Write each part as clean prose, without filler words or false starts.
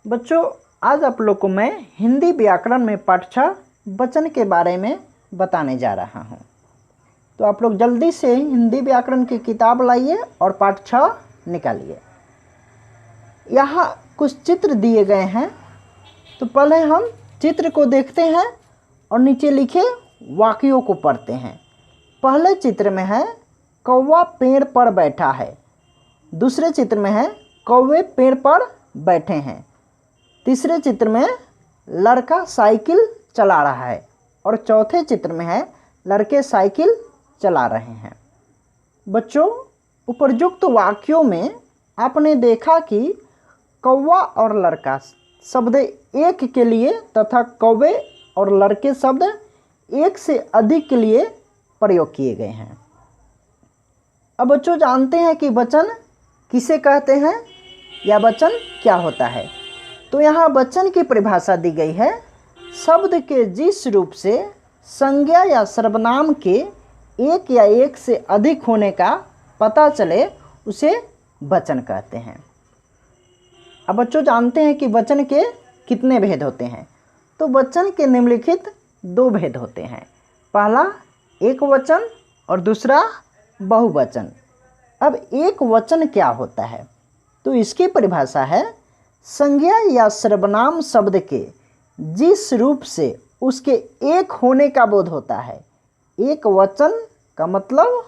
बच्चों, आज आप लोग को मैं हिंदी व्याकरण में पाठ 6 वचन के बारे में बताने जा रहा हूँ। तो आप लोग जल्दी से हिंदी व्याकरण की किताब लाइए और पाठ 6 निकालिए। यहाँ कुछ चित्र दिए गए हैं, तो पहले हम चित्र को देखते हैं और नीचे लिखे वाक्यों को पढ़ते हैं। पहले चित्र में है कौवा पेड़ पर बैठा है। दूसरे चित्र में है कौवे पेड़ पर बैठे हैं। तीसरे चित्र में लड़का साइकिल चला रहा है और चौथे चित्र में है लड़के साइकिल चला रहे हैं। बच्चों, उपरयुक्त वाक्यों में आपने देखा कि कौवा और लड़का शब्द एक के लिए तथा कौवे और लड़के शब्द एक से अधिक के लिए प्रयोग किए गए हैं। अब बच्चों जानते हैं कि वचन किसे कहते हैं या वचन क्या होता है। तो यहाँ वचन की परिभाषा दी गई है, शब्द के जिस रूप से संज्ञा या सर्वनाम के एक या एक से अधिक होने का पता चले उसे वचन कहते हैं। अब बच्चों जानते हैं कि वचन के कितने भेद होते हैं। तो वचन के निम्नलिखित 2 भेद होते हैं। पहला एक वचन और दूसरा बहुवचन। अब एक वचन क्या होता है? तो इसकी परिभाषा है, संज्ञा या सर्वनाम शब्द के जिस रूप से उसके एक होने का बोध होता है। एक वचन का मतलब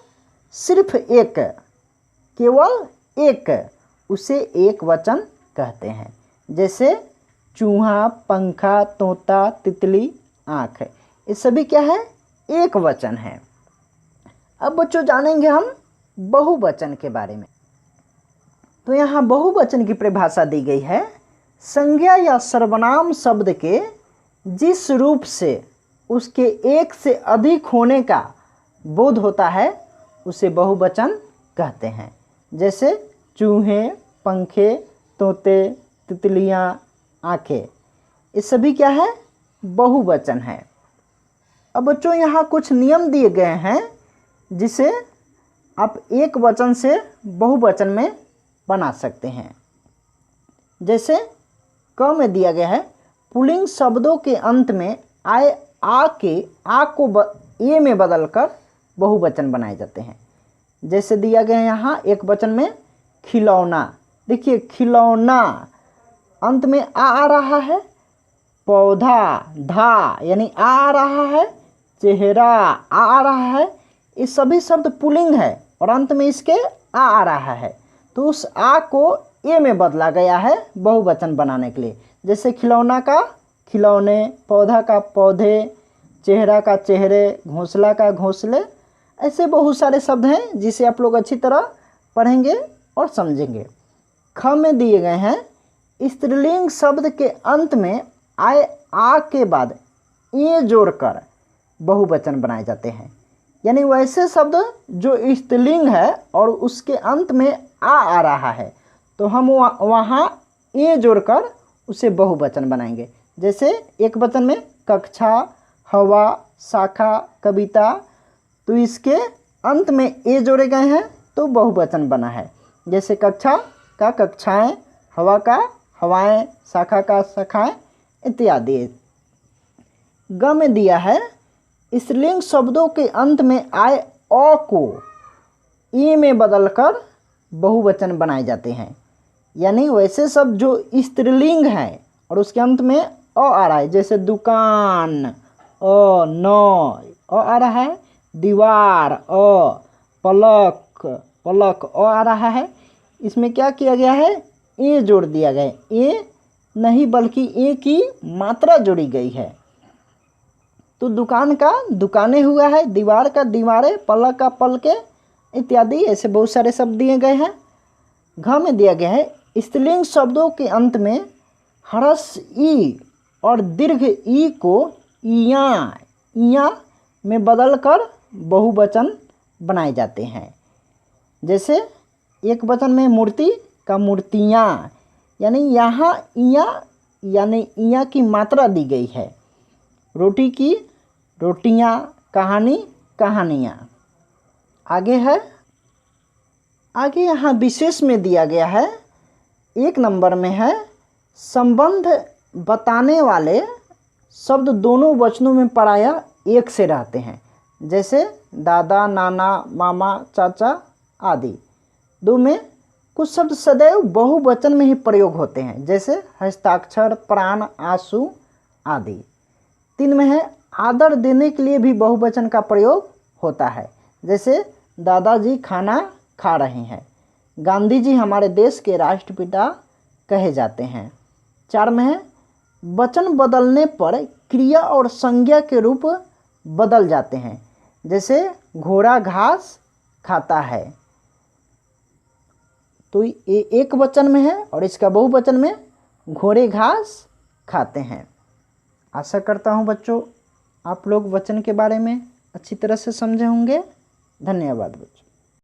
सिर्फ एक, केवल एक, उसे एक वचन कहते हैं। जैसे चूहा, पंखा, तोता, तितली, आँख, ये सभी क्या है? एक वचन है। अब बच्चों जानेंगे हम बहुवचन के बारे में। तो यहाँ बहुवचन की परिभाषा दी गई है, संज्ञा या सर्वनाम शब्द के जिस रूप से उसके एक से अधिक होने का बोध होता है उसे बहुवचन कहते हैं। जैसे चूहे, पंखे, तोते, तितलियाँ, आँखें, ये सभी क्या है? बहुवचन है। अब बच्चों यहाँ कुछ नियम दिए गए हैं जिसे आप एक वचन से बहुवचन में बना सकते हैं। जैसे क में दिया गया है, पुल्लिंग शब्दों के अंत में आए आ को ए में बदलकर बहुवचन बनाए जाते हैं। जैसे दिया गया है यहाँ एक वचन में खिलौना। देखिए खिलौना अंत में आ रहा है, पौधा धा यानी आ रहा है, चेहरा आ रहा है, ये सभी शब्द पुल्लिंग है और अंत में इसके आ रहा है। तो उस आ को ए में बदला गया है बहुवचन बनाने के लिए। जैसे खिलौना का खिलौने, पौधा का पौधे, चेहरा का चेहरे, घोंसला का घोंसले, ऐसे बहुत सारे शब्द हैं जिसे आप लोग अच्छी तरह पढ़ेंगे और समझेंगे। ख में दिए गए हैं, स्त्रीलिंग शब्द के अंत में आए आ के बाद ए जोड़कर बहुवचन बनाए जाते हैं। यानी वैसे शब्द जो स्त्रीलिंग है और उसके अंत में आ रहा है, तो हम वहाँ ए जोड़कर उसे बहुवचन बनाएंगे। जैसे एक वचन में कक्षा, हवा, शाखा, कविता, तो इसके अंत में ए जोड़े गए हैं तो बहुवचन बना है। जैसे कक्षा का कक्षाएं, हवा का हवाएं, शाखा का शाखाएं इत्यादि। ग में दिया है, स्त्रीलिंग शब्दों के अंत में आए अ को ए में बदलकर बहुवचन बनाए जाते हैं। यानी वैसे शब्द जो स्त्रीलिंग है और उसके अंत में अ आ रहा है, जैसे दुकान अ, नौ अ आ रहा है, दीवार अ, पलक पलक अ आ रहा है, इसमें क्या किया गया है? ए जोड़ दिया गया है। ए नहीं बल्कि ए की मात्रा जोड़ी गई है। तो दुकान का दुकानें हुआ है, दीवार का दीवारें, पलक का पलके इत्यादि, ऐसे बहुत सारे शब्द दिए गए हैं। घ में दिया गया है, स्त्रीलिंग शब्दों के अंत में ह्रस्व ई और दीर्घ ई को इया में बदलकर बहुवचन बनाए जाते हैं। जैसे एक वचन में मूर्ति का मूर्तियाँ, यानी यहाँ इया यानी इया की मात्रा दी गई है। रोटी की रोटियाँ, कहानी कहानियाँ। आगे है, आगे यहाँ विशेष में दिया गया है, 1 नंबर में है, संबंध बताने वाले शब्द दोनों वचनों में प्रायः एक से रहते हैं, जैसे दादा, नाना, मामा, चाचा आदि। 2 में कुछ शब्द सदैव बहुवचन में ही प्रयोग होते हैं, जैसे हस्ताक्षर, प्राण, आंसू आदि। 3 में है आदर देने के लिए भी बहुवचन का प्रयोग होता है, जैसे दादाजी खाना खा रहे हैं। गांधी जी हमारे देश के राष्ट्रपिता कहे जाते हैं। 4 में है वचन बदलने पर क्रिया और संज्ञा के रूप बदल जाते हैं, जैसे घोड़ा घास खाता है। तो ये एक वचन में है और इसका बहुवचन में घोड़े घास खाते हैं। आशा करता हूँ बच्चों आप लोग वचन के बारे में अच्छी तरह से समझे होंगे। धन्यवाद बच्चों।